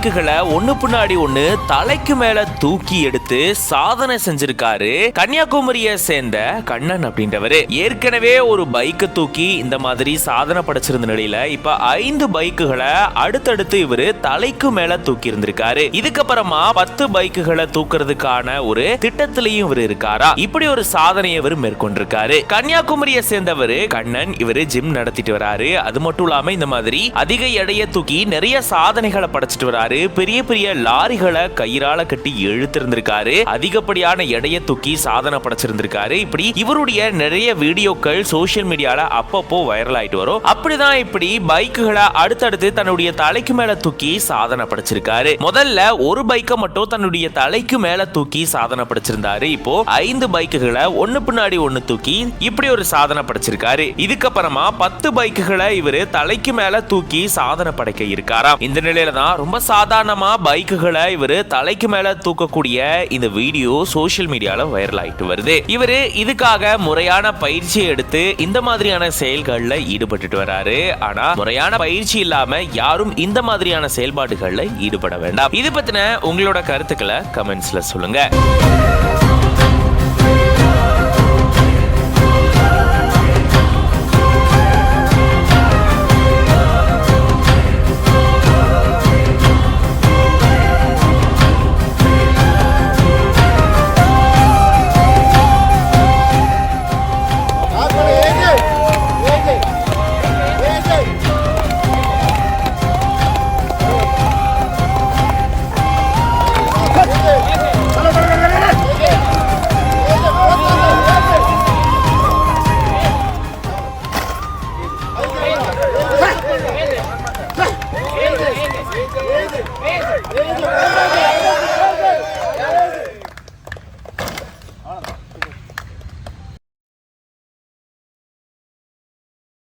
பைக்குகளை ஒண்ணு பின்னாடி ஒண்ணு தலைக்கு மேல தூக்கி எடுத்து சாதனை செஞ்சிருக்காரு கன்னியாகுமரியை சேர்ந்த கண்ணன் அப்படின்றவரு. ஏற்கனவே ஒரு பைக்கை தூக்கி இந்த மாதிரி சாதனை படைச்சிருந்த நிலையில இப்ப 5 பைக்குகளை அடுத்தடுத்து இவரு தலைக்கு மேல தூக்கி இருந்திருக்காரு. இதுக்கப்புறமா 10 பைக்குகளை தூக்குறதுக்கான ஒரு திட்டத்திலையும் இவர் இருக்காரா. இப்படி ஒரு சாதனையை இவர் மேற்கொண்டிருக்காரு. கன்னியாகுமரியை சேர்ந்தவர் கண்ணன். இவரு ஜிம் நடத்திட்டு வராரு. அது மட்டும் இல்லாம இந்த மாதிரி அதிக எடையை தூக்கி நிறைய சாதனைகளை படைச்சிட்டு வராரு. பெரிய பெரிய லாரிகளை கயிறால கட்டி இழுத்திருந்திருக்காரு. அதிகப்படியான எடையை தூக்கி சாதனை படைச்சிருந்திருக்காரு. இப்படி இவருடைய நிறைய வீடியோக்கள் சோசியல் மீடியால அப்பப்போ வைரல் ஆயிட்டு வரும். அப்படிதான் இப்படி பைக்குகளை அடுத்தடுத்து தன்னுடைய தலைக்கு மேல தூக்கி சாதனை படைச்சிருக்காரு. முதல்ல ஒரு பைக்கை மட்டும் தன்னுடைய தலைக்கு மேல தூக்கி சாதனை படைச்சிருந்தாரு. இப்போ 5 பைக்குகளை ஒண்ணு பின்னாடி ஒண்ணு தூக்கி இப்படி ஒரு சாதனை படைச்சிருக்காரு. இதுக்கப்புறமா 10 பைக்குகளை இவரு தலைக்கு மேல தூக்கி சாதனை படைக்க இருக்காராம். இந்த நிலையில தான் ரொம்ப சாதாரணமா பைக்குகளை இவரு தலைக்கு மேல தூக்கக்கூடிய இந்த வீடியோ சோசியல் மீடியால வைரல் ஆயிட்டு வருது. இவரு இதுக்காக முறையான பயிற்சியை எடுத்து இந்த மாதிரியான செயல்கள்ல ஈடுபட்டு வராரு. ஆனா முறையான பயிற்சி இல்லாம யாரும் இந்த மாதிரியான செயல்பாடுகள்ல ஈடுபட வேண்டாம். இது பத்தின உங்களோட கருத்துக்களை கமெண்ட்ஸ்ல சொல்லுங்க.